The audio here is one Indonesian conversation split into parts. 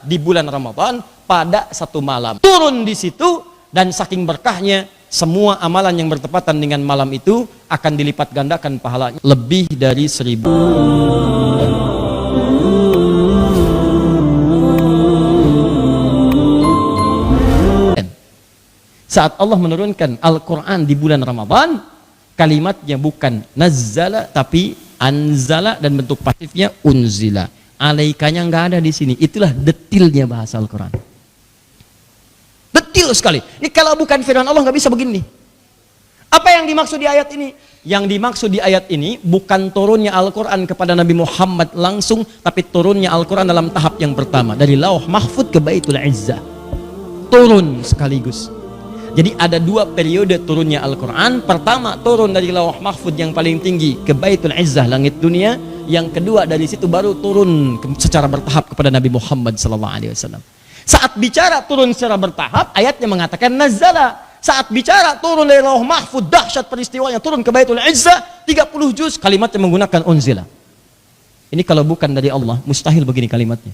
di bulan Ramadan pada satu malam. Turun di situ dan saking berkahnya semua amalan yang bertepatan dengan malam itu akan dilipat gandakan pahalanya lebih dari 1000. Saat Allah menurunkan Al-Quran di bulan Ramadan, kalimatnya bukan nazzala tapi anzala dan bentuk pasifnya unzila. Alaikanya nggak ada di sini. Itulah detilnya bahasa Al-Quran. Detil sekali. Ini kalau bukan firman Allah nggak bisa begini. Apa yang dimaksud di ayat ini? Yang dimaksud di ayat ini bukan turunnya Al-Quran kepada Nabi Muhammad langsung, tapi turunnya Al-Quran dalam tahap yang pertama. Dari Lauh Mahfud ke Baitul Izzah. Turun sekaligus. Jadi ada dua periode turunnya Al-Quran. Pertama turun dari Lauh Mahfud yang paling tinggi ke Baitul Izzah, langit dunia. Yang kedua dari situ baru turun secara bertahap kepada Nabi Muhammad SAW. Saat bicara turun secara bertahap, ayatnya mengatakan nazala. Saat bicara turun dari Lauh Mahfud, dahsyat peristiwanya, turun ke Baitul Izzah, 30 juz, kalimatnya menggunakan unzila. Ini kalau bukan dari Allah, mustahil begini kalimatnya.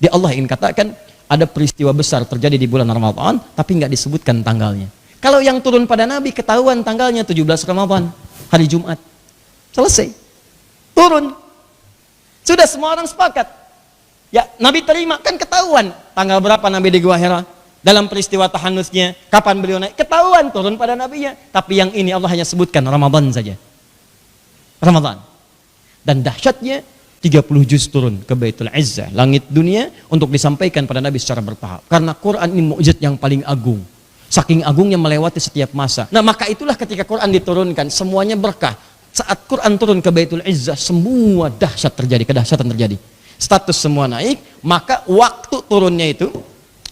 Di Allah ingin katakan, ada peristiwa besar terjadi di bulan Ramadan, tapi nggak disebutkan tanggalnya. Kalau yang turun pada Nabi, ketahuan tanggalnya 17 Ramadan, hari Jumat. Selesai. Turun. Sudah semua orang sepakat. Ya, Nabi terima, kan ketahuan tanggal berapa Nabi di Gua Hira. Dalam peristiwa tahanusnya, kapan beliau naik, ketahuan turun pada Nabinya. Tapi yang ini Allah hanya sebutkan Ramadan saja. Ramadan. Dan dahsyatnya 30 juz turun ke Baitul Izzah, langit dunia, untuk disampaikan pada Nabi secara bertahap. Karena Quran ini mukjizat yang paling agung. Saking agungnya melewati setiap masa. Nah, maka itulah ketika Quran diturunkan, semuanya berkah. Saat Quran turun ke Baitul Izzah, semua dahsyat terjadi, kedahsyatan terjadi. Status semua naik, maka waktu turunnya itu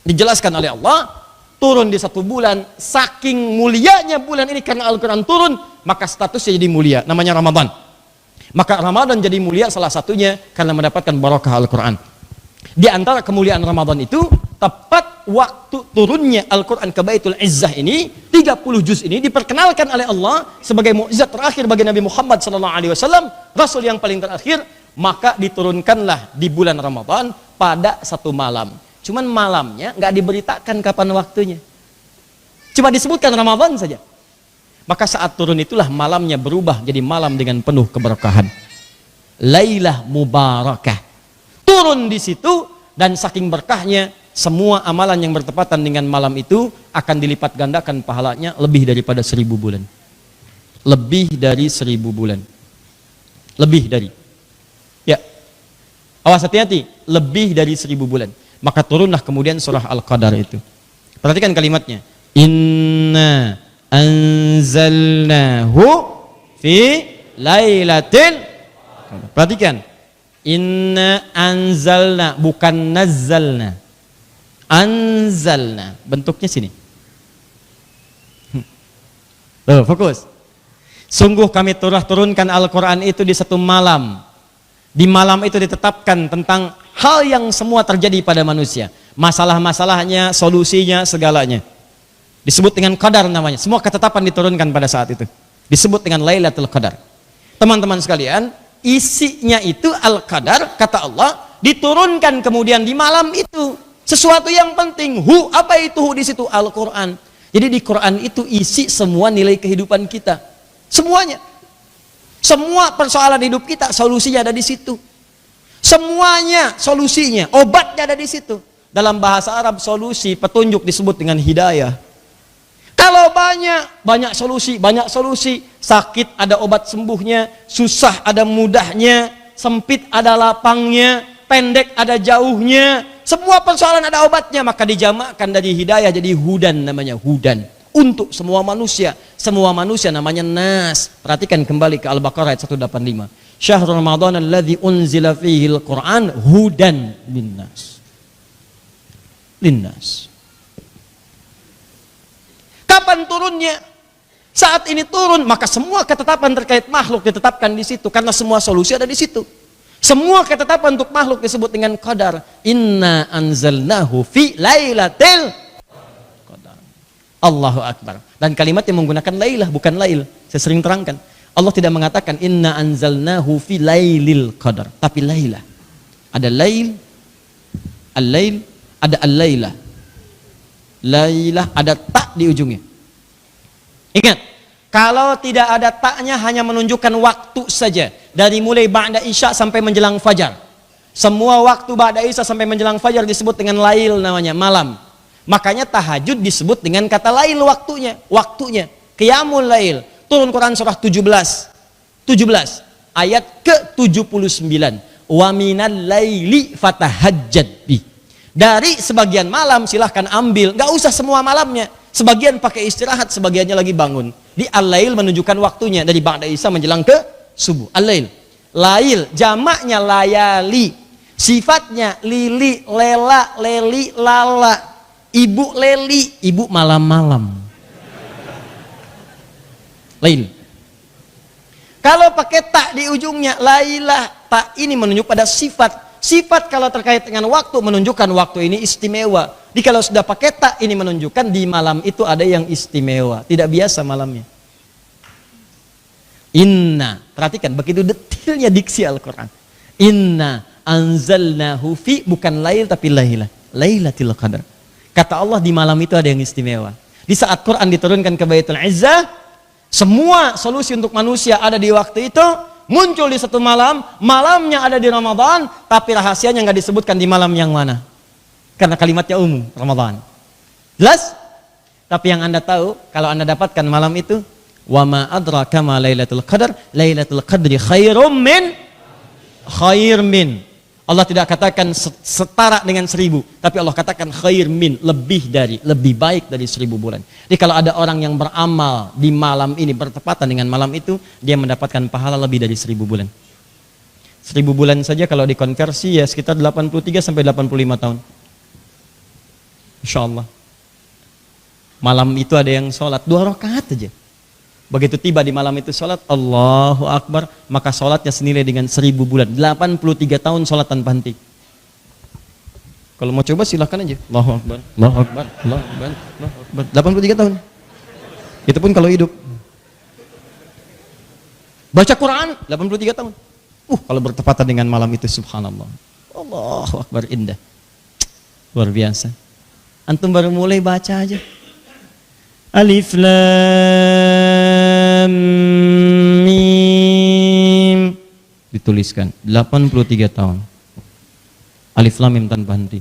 dijelaskan oleh Allah, turun di satu bulan, saking mulianya bulan ini karena Al-Quran turun, maka statusnya jadi mulia, namanya Ramadan. Maka Ramadan jadi mulia salah satunya karena mendapatkan barakah Al-Quran. Di antara kemuliaan Ramadan itu, tepat waktu turunnya Al-Quran ke Baitul Izzah ini, 30 juz ini diperkenalkan oleh Allah sebagai mukjizat terakhir bagi Nabi Muhammad SAW, Rasul yang paling terakhir, maka diturunkanlah di bulan Ramadan pada satu malam. Cuman malamnya nggak diberitakan kapan waktunya. Cuma disebutkan Ramadan saja. Maka saat turun itulah malamnya berubah jadi malam dengan penuh keberkahan. Lailah mubarakah. Turun di situ dan saking berkahnya semua amalan yang bertepatan dengan malam itu akan dilipat gandakan pahalanya lebih daripada 1000 bulan. Lebih dari 1000 bulan. Lebih dari. Ya. Awas hati-hati, lebih dari 1000 bulan. Maka turunlah kemudian surah Al-Qadar itu. Perhatikan kalimatnya. Inna anzalnahu fi lailatin. Perhatikan. Inna anzalna, bukan nazzalna. Anzalna. Bentuknya sini. Tuh, fokus. Sungguh kami turunkan Al-Quran itu di satu malam. Di malam itu ditetapkan tentang hal yang semua terjadi pada manusia. Masalah-masalahnya, solusinya, segalanya. Disebut dengan qadar namanya. Semua ketetapan diturunkan pada saat itu. Disebut dengan Lailatul Qadar. Teman-teman sekalian, isinya itu Al-Qadar, kata Allah, diturunkan kemudian di malam itu. Sesuatu yang penting. Apa itu di situ? Al-Quran. Jadi di Quran itu isi semua nilai kehidupan kita. Semuanya. Semua persoalan hidup kita, solusinya ada di situ. Semuanya solusinya, obatnya ada di situ. Dalam bahasa Arab solusi, petunjuk disebut dengan hidayah. Kalau banyak solusi, sakit ada obat sembuhnya, susah ada mudahnya, sempit ada lapangnya, pendek ada jauhnya, semua persoalan ada obatnya, maka dijamakkan dari hidayah jadi hudan, namanya hudan. Untuk semua manusia namanya nas. Perhatikan kembali ke Al-Baqarah ayat 185. Syahrul Ramadan alladzi unzila fihi al-Qur'an hudan linnas. Linnas. Kapan turunnya? Saat ini turun, maka semua ketetapan terkait makhluk ditetapkan di situ karena semua solusi ada di situ. Semua ketetapan untuk makhluk disebut dengan qadar. Inna anzalnahu fi lailatil Allahu Akbar. Dan kalimat yang menggunakan lailah bukan lail. Saya sering terangkan. Allah tidak mengatakan inna anzalnahu fi lailil qadar, tapi lailah. Ada lail, Al-lail, ada al-lailah. Lailah ada tak di ujungnya. Ingat, kalau tidak ada taknya hanya menunjukkan waktu saja. Dari mulai ba'da isya sampai menjelang fajar. Semua waktu ba'da isya sampai menjelang fajar disebut dengan lail namanya, malam. Makanya tahajud disebut dengan kata lail waktunya. Waktunya. Qiyamul lail. Turun Quran surah 17 ayat ke-79. Wa minal laili fatahajjad bi. Dari sebagian malam silahkan ambil, nggak usah semua malamnya. Sebagian pakai istirahat, sebagiannya lagi bangun. Di al-lail menunjukkan waktunya dari ba'da isya menjelang ke subuh. Al-lail. Lail jamaknya layali. Sifatnya lili, lela, leli, lala. Ibu leli, ibu malam-malam. Lail. Kalau pakai tak di ujungnya, lailah, tak ini menunjuk pada sifat. Sifat kalau terkait dengan waktu menunjukkan waktu ini istimewa. Jadi kalau sudah pakai tak ini menunjukkan di malam itu ada yang istimewa. Tidak biasa malamnya. Inna, perhatikan begitu detailnya diksi Al-Quran. Inna anzalnahu fi, bukan lail tapi lailah. Lailatul Qadar. Kata Allah di malam itu ada yang istimewa. Di saat Quran diturunkan ke Baitul Izzah, semua solusi untuk manusia ada di waktu itu. Muncul di satu malam, malamnya ada di Ramadan, tapi rahasianya nggak disebutkan di malam yang mana. Karena kalimatnya umum, Ramadan. Jelas? Tapi yang Anda tahu, kalau Anda dapatkan malam itu, wa ma adraka ma lailatul qadar, lailatul qadri khairum min. Allah tidak katakan setara dengan 1000, tapi Allah katakan khair min, lebih baik dari 1000 bulan. Jadi kalau ada orang yang beramal di malam ini bertepatan dengan malam itu, dia mendapatkan pahala lebih dari 1000 bulan. 1000 bulan saja kalau dikonversi ya sekitar 83 sampai 85 tahun. Insya Allah. Malam itu ada yang sholat 2 rakaat aja. Begitu tiba di malam itu sholat, Allahu Akbar, maka sholatnya senilai dengan 1000 bulan. 83 tahun sholat tanpa henti. Kalau mau coba silahkan aja. Allahu Akbar, Allahu Akbar, Allahu Akbar, Allahu Akbar. 83 tahun. Itu pun kalau hidup. Baca Quran 83 tahun. Kalau bertepatan dengan malam itu subhanallah. Allahu Akbar, indah. Luar biasa. Antum baru mulai baca aja. Alif Lam Mim, dituliskan 83 tahun. Alif Lam Mim tanpa henti.